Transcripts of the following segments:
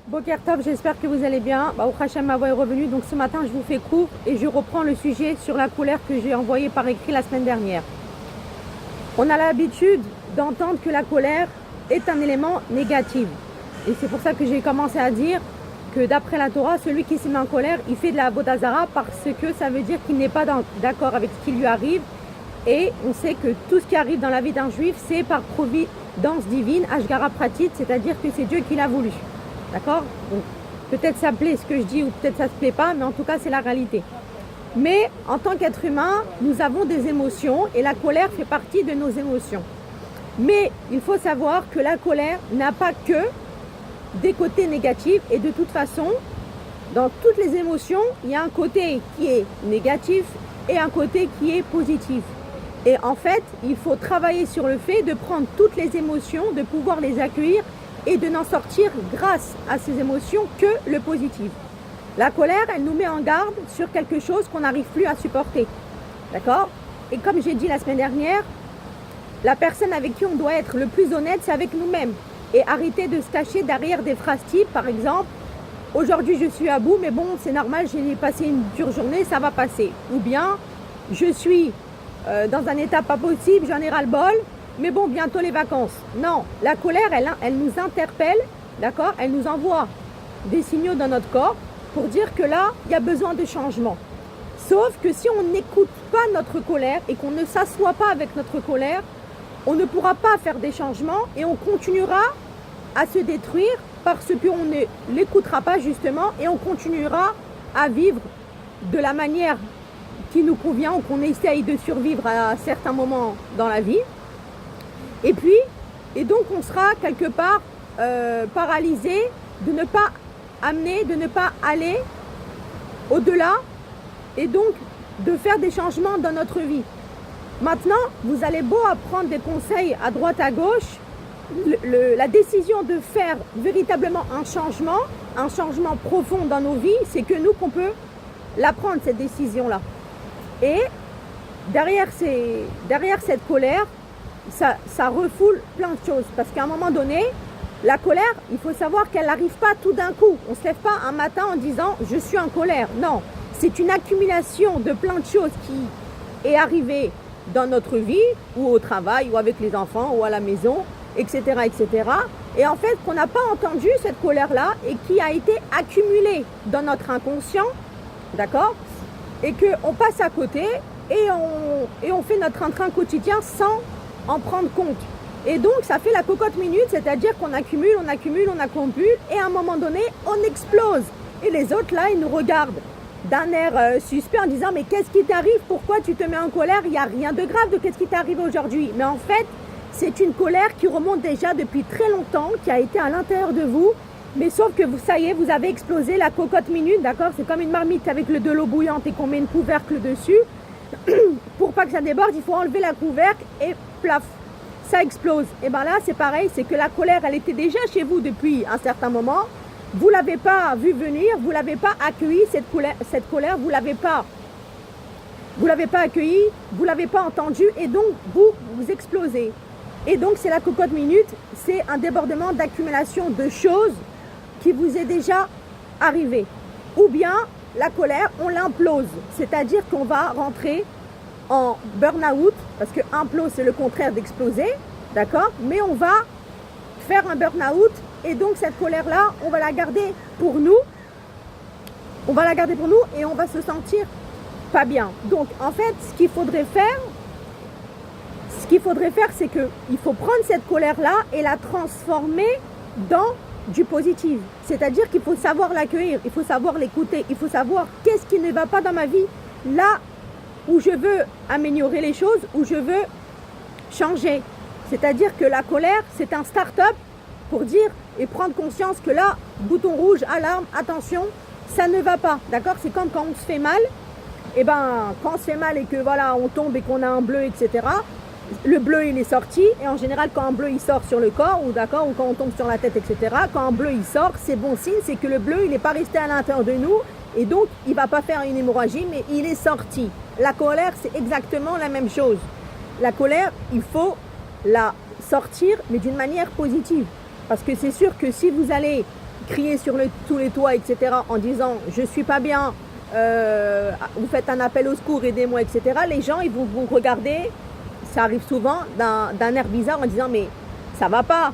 Boker Tov, j'espère que vous allez bien. Au Hachem, ma voix est revenue. Donc ce matin, je vous fais court et je reprends le sujet sur la colère que j'ai envoyé par écrit la semaine dernière. On a l'habitude d'entendre que la colère est un élément négatif. Et c'est pour ça que j'ai commencé à dire que d'après la Torah, celui qui se met en colère, il fait de la avodat zara parce que ça veut dire qu'il n'est pas d'accord avec ce qui lui arrive. Et on sait que tout ce qui arrive dans la vie d'un juif, c'est par providence divine, Ashgara Pratit, c'est-à-dire que c'est Dieu qui l'a voulu. D'accord? Donc, peut-être ça plaît ce que je dis ou peut-être ça ne se plaît pas, mais en tout cas, c'est la réalité. Mais en tant qu'être humain, nous avons des émotions et la colère fait partie de nos émotions. Mais il faut savoir que la colère n'a pas que des côtés négatifs et de toute façon, dans toutes les émotions, il y a un côté qui est négatif et un côté qui est positif. Et en fait, il faut travailler sur le fait de prendre toutes les émotions, de pouvoir les accueillir et de n'en sortir grâce à ces émotions que le positif. La colère, elle nous met en garde sur quelque chose qu'on n'arrive plus à supporter. D'accord? Et comme j'ai dit la semaine dernière, la personne avec qui on doit être le plus honnête, c'est avec nous-mêmes. Et arrêter de se cacher derrière des phrases types, par exemple, aujourd'hui je suis à bout, mais bon, c'est normal, j'ai passé une dure journée, ça va passer. Ou bien, je suis dans un état pas possible, j'en ai ras-le-bol, mais bon, bientôt les vacances. Non, la colère, elle nous interpelle, d'accord? Elle nous envoie des signaux dans notre corps pour dire que là, il y a besoin de changement. Sauf que si on n'écoute pas notre colère et qu'on ne s'assoit pas avec notre colère, on ne pourra pas faire des changements et on continuera à se détruire parce qu'on ne l'écoutera pas justement et on continuera à vivre de la manière qui nous convient ou qu'on essaye de survivre à certains moments dans la vie. Et donc on sera quelque part paralysé de ne pas amener, de ne pas aller au-delà et donc de faire des changements dans notre vie. Maintenant, vous allez beau apprendre des conseils à droite à gauche, la décision de faire véritablement un changement profond dans nos vies, c'est que nous qu'on peut la prendre cette décision-là. Et derrière cette colère, ça refoule plein de choses. Parce qu'à un moment donné, la colère, il faut savoir qu'elle n'arrive pas tout d'un coup. On ne se lève pas un matin en disant « je suis en colère ». Non, c'est une accumulation de plein de choses qui est arrivée dans notre vie, ou au travail, ou avec les enfants, ou à la maison, etc. etc. Et en fait, qu'on n'a pas entendu cette colère-là et qui a été accumulée dans notre inconscient, d'accord? Et qu'on passe à côté et on fait notre entrain quotidien sans en prendre compte. Et donc, ça fait la cocotte minute, c'est-à-dire qu'on accumule, et à un moment donné, on explose. Et les autres, là, ils nous regardent d'un air suspect en disant « mais qu'est-ce qui t'arrive? Pourquoi tu te mets en colère? Il n'y a rien de grave de qu'est-ce qui t'est arrivé aujourd'hui. » Mais en fait, c'est une colère qui remonte déjà depuis très longtemps, qui a été à l'intérieur de vous. Mais sauf que ça y est, vous avez explosé la cocotte minute, d'accord? C'est comme une marmite avec de l'eau bouillante et qu'on met une couvercle dessus. Pour pas que ça déborde, il faut enlever la couvercle et plaf, ça explose. Et bien là, c'est pareil, c'est que la colère, elle était déjà chez vous depuis un certain moment. Vous ne l'avez pas vu venir, vous ne l'avez pas accueillie, cette colère, vous ne l'avez pas accueillie, vous ne l'avez pas entendue et donc vous explosez. Et donc c'est la cocotte minute, c'est un débordement d'accumulation de choses qui vous est déjà arrivé. Ou bien la colère, on l'implose, c'est-à-dire qu'on va rentrer en burn-out, parce que implose c'est le contraire d'exploser, d'accord? Mais on va faire un burn-out et donc cette colère-là, on va la garder pour nous. On va la garder pour nous et on va se sentir pas bien. Donc en fait, ce qu'il faudrait faire, c'est qu'il faut prendre cette colère-là et la transformer dans du positif. C'est-à-dire qu'il faut savoir l'accueillir, il faut savoir l'écouter, il faut savoir qu'est-ce qui ne va pas dans ma vie, là où je veux améliorer les choses, où je veux changer. C'est-à-dire que la colère, c'est un start-up pour dire et prendre conscience que là, bouton rouge, alarme, attention, ça ne va pas. D'accord? C'est comme quand on se fait mal. Et ben, quand on se fait mal et que voilà, on tombe et qu'on a un bleu, etc. Le bleu, il est sorti. Et en général, quand un bleu, il sort sur le corps, ou d'accord, ou quand on tombe sur la tête, etc. Quand un bleu, il sort, c'est bon signe, c'est que le bleu, il n'est pas resté à l'intérieur de nous. Et donc, il ne va pas faire une hémorragie, mais il est sorti. La colère, c'est exactement la même chose. La colère, il faut la sortir, mais d'une manière positive. Parce que c'est sûr que si vous allez crier sur tous les toits, etc., en disant « je suis pas bien, vous faites un appel au secours, aidez-moi, etc. », les gens, ils vont vous regarder, ça arrive souvent, d'un air bizarre en disant « mais ça va pas,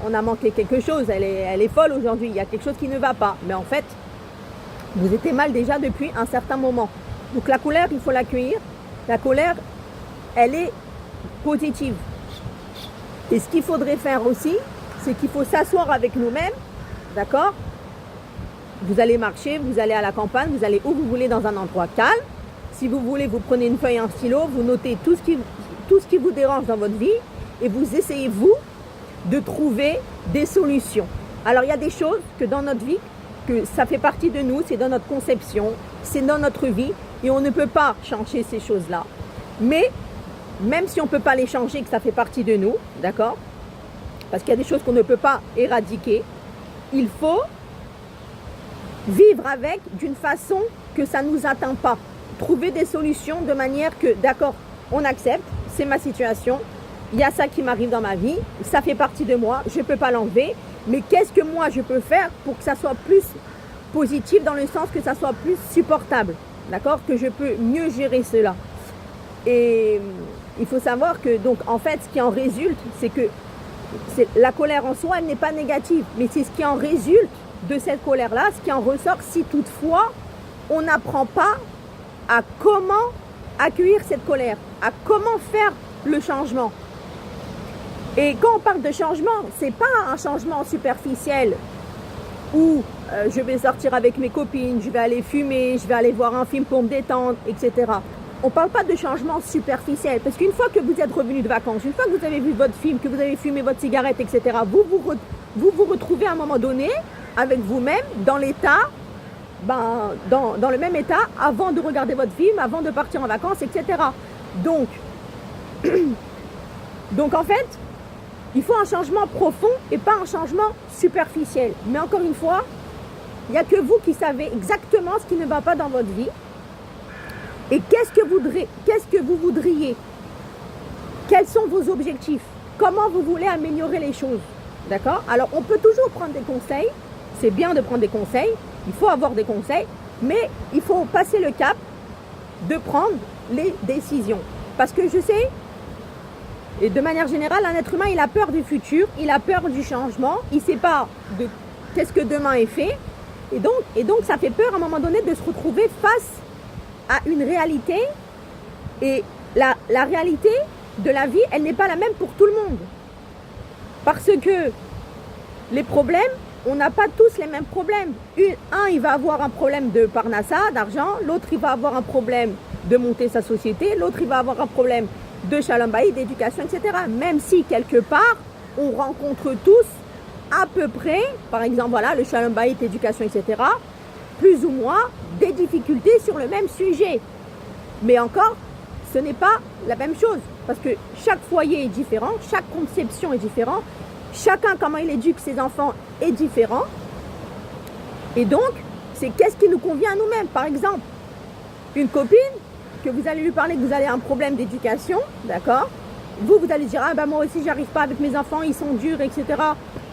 on a manqué quelque chose, elle est folle aujourd'hui, il y a quelque chose qui ne va pas. » Mais en fait, vous étiez mal déjà depuis un certain moment. Donc la colère, il faut l'accueillir. La colère, elle est positive. Et ce qu'il faudrait faire aussi, c'est qu'il faut s'asseoir avec nous-mêmes, d'accord? Vous allez marcher, vous allez à la campagne, vous allez où vous voulez dans un endroit calme. Si vous voulez, vous prenez une feuille et un stylo, vous notez tout ce qui vous dérange dans votre vie et vous essayez, vous, de trouver des solutions. Alors, il y a des choses que dans notre vie, que ça fait partie de nous, c'est dans notre conception, c'est dans notre vie et on ne peut pas changer ces choses-là. Mais, même si on ne peut pas les changer, que ça fait partie de nous, d'accord? Parce qu'il y a des choses qu'on ne peut pas éradiquer, il faut vivre avec d'une façon que ça ne nous atteint pas. Trouver des solutions de manière que, d'accord, on accepte, c'est ma situation, il y a ça qui m'arrive dans ma vie, ça fait partie de moi, je ne peux pas l'enlever, mais qu'est-ce que moi je peux faire pour que ça soit plus positif dans le sens que ça soit plus supportable, d'accord, que je peux mieux gérer cela. Et il faut savoir que, donc, en fait, ce qui en résulte, c'est que la colère en soi, elle n'est pas négative, mais c'est ce qui en résulte de cette colère-là, ce qui en ressort si toutefois on n'apprend pas à comment accueillir cette colère, à comment faire le changement. Et quand on parle de changement, c'est pas un changement superficiel où je vais sortir avec mes copines, je vais aller fumer, je vais aller voir un film pour me détendre, etc. On ne parle pas de changement superficiel, parce qu'une fois que vous êtes revenu de vacances, une fois que vous avez vu votre film, que vous avez fumé votre cigarette, etc., vous vous retrouvez à un moment donné avec vous-même dans l'état, dans le même état avant de regarder votre film, avant de partir en vacances, etc. Donc en fait, il faut un changement profond et pas un changement superficiel. Mais encore une fois, il n'y a que vous qui savez exactement ce qui ne va pas dans votre vie. Et qu'est-ce que vous voudriez? Quels sont vos objectifs? Comment vous voulez améliorer les choses? D'accord? Alors, on peut toujours prendre des conseils. C'est bien de prendre des conseils. Il faut avoir des conseils. Mais il faut passer le cap de prendre les décisions. Parce que je sais, et de manière générale, un être humain, il a peur du futur. Il a peur du changement. Il ne sait pas de qu'est-ce que demain est fait. Et donc, ça fait peur à un moment donné de se retrouver face à une réalité, et la réalité de la vie, elle n'est pas la même pour tout le monde. Parce que les problèmes, on n'a pas tous les mêmes problèmes. Un, il va avoir un problème de parnassa, d'argent, l'autre, il va avoir un problème de monter sa société, l'autre, il va avoir un problème de shalom bayit, d'éducation, etc. Même si, quelque part, on rencontre tous à peu près, par exemple, voilà, le shalom bayit, éducation, etc., plus ou moins des difficultés sur le même sujet. Mais encore, ce n'est pas la même chose. Parce que chaque foyer est différent, chaque conception est différente, chacun, comment il éduque ses enfants, est différent. Et donc, c'est qu'est-ce qui nous convient à nous-mêmes. Par exemple, une copine, que vous allez lui parler que vous avez un problème d'éducation, d'accord? Vous allez dire, ah ben moi aussi, j'arrive pas avec mes enfants, ils sont durs, etc.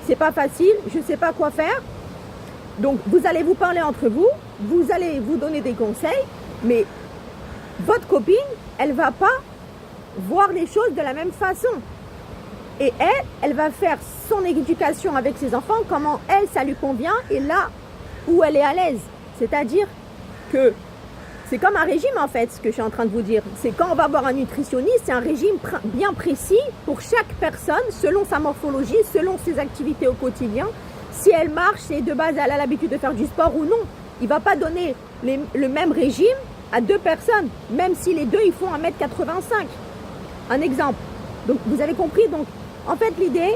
C'est pas facile, je sais pas quoi faire. Donc, vous allez vous parler entre vous, vous allez vous donner des conseils, mais votre copine, elle ne va pas voir les choses de la même façon. Et elle va faire son éducation avec ses enfants, comment elle, ça lui convient, et là où elle est à l'aise. C'est-à-dire que c'est comme un régime, en fait, ce que je suis en train de vous dire. C'est quand on va voir un nutritionniste, c'est un régime bien précis pour chaque personne, selon sa morphologie, selon ses activités au quotidien. Si elle marche, c'est de base, elle a l'habitude de faire du sport ou non. Il ne va pas donner le même régime à deux personnes, même si les deux, ils font 1m85. Un exemple. Donc, vous avez compris. Donc, en fait, l'idée,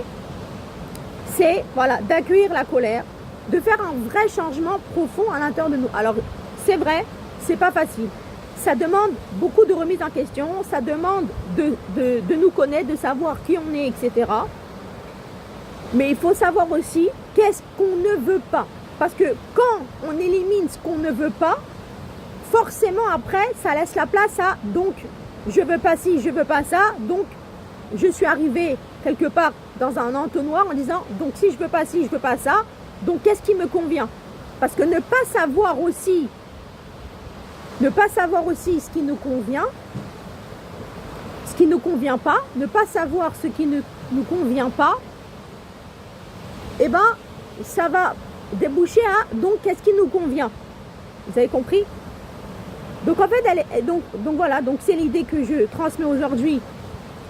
c'est voilà, d'accueillir la colère, de faire un vrai changement profond à l'intérieur de nous. Alors, c'est vrai, c'est pas facile. Ça demande beaucoup de remise en question, ça demande de nous connaître, de savoir qui on est, etc. Mais il faut savoir aussi qu'est-ce qu'on ne veut pas. Parce que quand on élimine ce qu'on ne veut pas, forcément après, ça laisse la place à donc je veux pas ci, je veux pas ça, donc je suis arrivée quelque part dans un entonnoir en disant donc si je veux pas ci, je veux pas ça, Donc, qu'est-ce qui me convient? Parce que ne pas savoir aussi ce qui nous convient, ce qui ne nous convient pas, ne pas savoir ce qui ne nous convient pas, eh ben, ça va déboucher à donc qu'est-ce qui nous convient. Vous avez compris? Donc en fait, donc voilà, donc c'est l'idée que je transmets aujourd'hui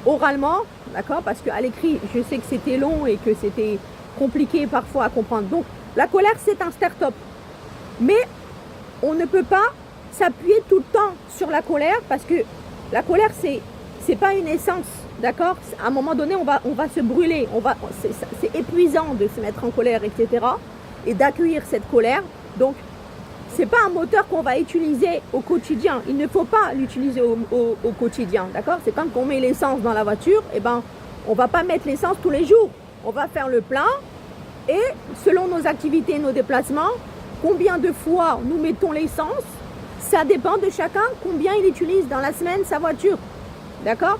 oralement, d'accord? Parce qu'à l'écrit, je sais que c'était long et que c'était compliqué parfois à comprendre. Donc la colère, c'est un start-up. Mais on ne peut pas s'appuyer tout le temps sur la colère parce que la colère, c'est pas une essence, d'accord? À un moment donné, on va se brûler, c'est épuisant de se mettre en colère, etc. Et d'accueillir cette colère. Donc, c'est pas un moteur qu'on va utiliser au quotidien. Il ne faut pas l'utiliser au quotidien, d'accord? C'est comme qu'on met l'essence dans la voiture, et ben, on va pas mettre l'essence tous les jours. On va faire le plein et selon nos activités, nos déplacements, combien de fois nous mettons l'essence, ça dépend de chacun combien il utilise dans la semaine sa voiture, d'accord?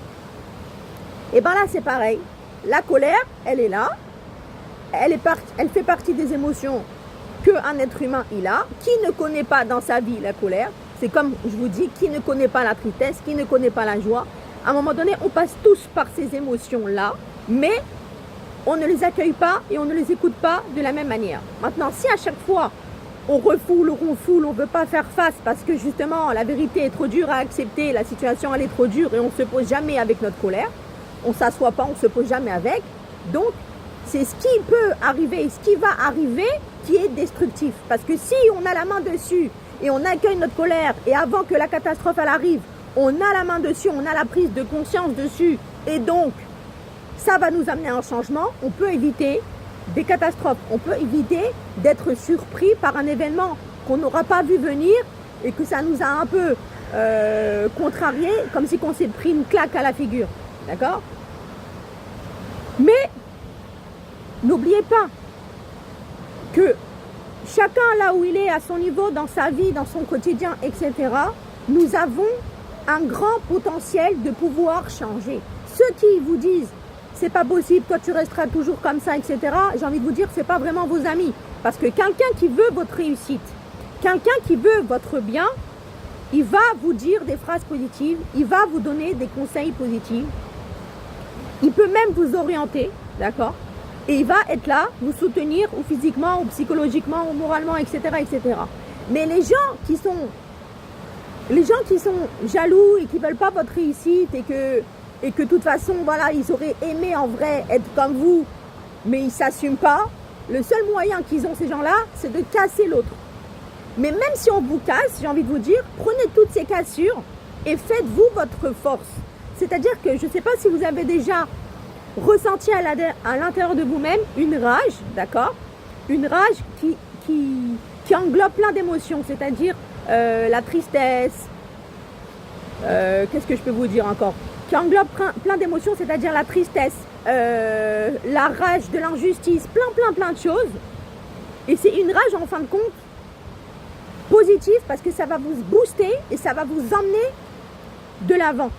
Et ben là, c'est pareil. La colère, elle est là. Elle fait partie des émotions qu'un être humain il a. Qui ne connaît pas dans sa vie la colère? C'est comme je vous dis, qui ne connaît pas la tristesse, qui ne connaît pas la joie? À un moment donné, on passe tous par ces émotions-là, mais on ne les accueille pas et on ne les écoute pas de la même manière. Maintenant, si à chaque fois, on refoule, on ne veut pas faire face parce que justement, la vérité est trop dure à accepter, la situation elle est trop dure et on ne se pose jamais avec notre colère, on ne s'assoit pas, on ne se pose jamais avec, donc c'est ce qui peut arriver, ce qui va arriver qui est destructif. Parce que si on a la main dessus et on accueille notre colère et avant que la catastrophe elle arrive, on a la main dessus, on a la prise de conscience dessus et donc ça va nous amener à un changement, on peut éviter des catastrophes, on peut éviter d'être surpris par un événement qu'on n'aura pas vu venir et que ça nous a un peu contrarié, comme si on s'est pris une claque à la figure, d'accord? Mais n'oubliez pas que chacun là où il est, à son niveau, dans sa vie, dans son quotidien, etc., nous avons un grand potentiel de pouvoir changer. Ceux qui vous disent c'est pas possible, toi tu resteras toujours comme ça, etc., j'ai envie de vous dire c'est pas vraiment vos amis. Parce que quelqu'un qui veut votre réussite, quelqu'un qui veut votre bien, il va vous dire des phrases positives, il va vous donner des conseils positifs, il peut même vous orienter, d'accord? Et il va être là, vous soutenir, ou physiquement, ou psychologiquement, ou moralement, etc., etc. Mais les gens qui sont jaloux et qui ne veulent pas votre réussite et que de toute façon, voilà, ils auraient aimé en vrai être comme vous, mais ils ne s'assument pas, le seul moyen qu'ils ont, ces gens-là, c'est de casser l'autre. Mais même si on vous casse, j'ai envie de vous dire, prenez toutes ces cassures et faites-vous votre force. C'est-à-dire que je ne sais pas si vous avez déjà ressenti à l'intérieur de vous-même une rage, d'accord? Une rage qui englobe plein d'émotions, c'est-à-dire la tristesse, qu'est-ce que je peux vous dire encore? Qui englobe plein d'émotions, c'est-à-dire la tristesse, la rage de l'injustice, plein de choses. Et c'est une rage en fin de compte positive parce que ça va vous booster et ça va vous emmener de l'avant.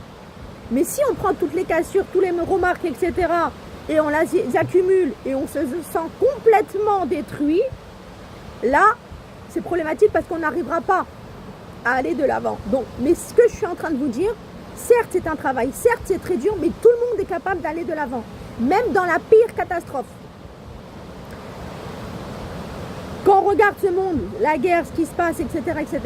Mais si on prend toutes les cassures, tous les remarques, etc., et on les accumule et on se sent complètement détruit, là, c'est problématique parce qu'on n'arrivera pas à aller de l'avant. Donc, mais ce que je suis en train de vous dire, certes, c'est un travail, certes, c'est très dur, mais tout le monde est capable d'aller de l'avant, même dans la pire catastrophe. Quand on regarde ce monde, la guerre, ce qui se passe, etc.,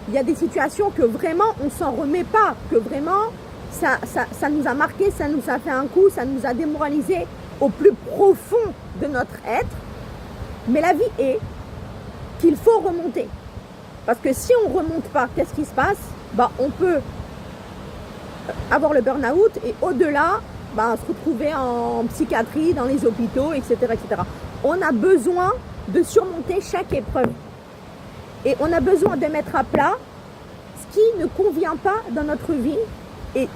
il y a des situations que vraiment, on ne s'en remet pas, que vraiment, ça nous a marqué, ça nous a fait un coup, ça nous a démoralisé au plus profond de notre être. Mais la vie est qu'il faut remonter. Parce que si on ne remonte pas, qu'est-ce qui se passe? On peut avoir le burn-out et au-delà, se retrouver en psychiatrie, dans les hôpitaux, etc., etc. On a besoin de surmonter chaque épreuve. Et on a besoin de mettre à plat ce qui ne convient pas dans notre vie et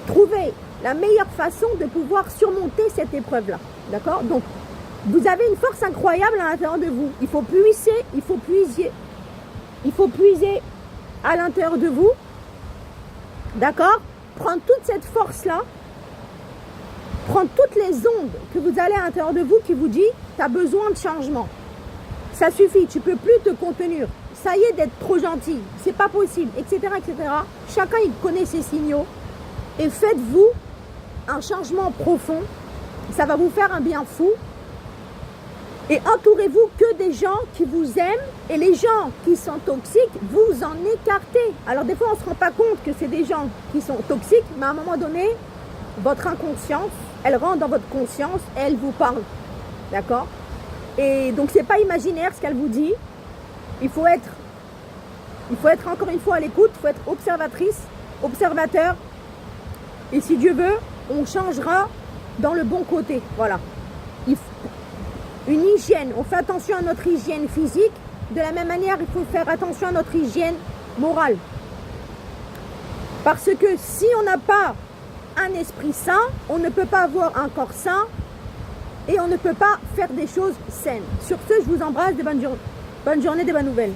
trouver la meilleure façon de pouvoir surmonter cette épreuve-là. D'accord? Donc, vous avez une force incroyable à l'intérieur de vous. Il faut puiser à l'intérieur de vous. D'accord? Prendre toute cette force-là, prendre toutes les ondes que vous avez à l'intérieur de vous qui vous dit tu as besoin de changement. Ça suffit, tu peux plus te contenir. Ça y est d'être trop gentil, c'est pas possible, etc., etc. Chacun il connaît ses signaux et faites-vous un changement profond. Ça va vous faire un bien fou. Et entourez-vous que des gens qui vous aiment et les gens qui sont toxiques, vous en écartez. Alors des fois on ne se rend pas compte que c'est des gens qui sont toxiques, mais à un moment donné, votre inconscience, elle rentre dans votre conscience et elle vous parle. D'accord? Et donc c'est pas imaginaire ce qu'elle vous dit. Il faut être encore une fois à l'écoute, il faut être observatrice, observateur. Et si Dieu veut, on changera dans le bon côté. Voilà. Une hygiène, on fait attention à notre hygiène physique. De la même manière, il faut faire attention à notre hygiène morale. Parce que si on n'a pas un esprit sain, on ne peut pas avoir un corps sain et on ne peut pas faire des choses saines. Sur ce, je vous embrasse, bonne journée, des bonnes nouvelles.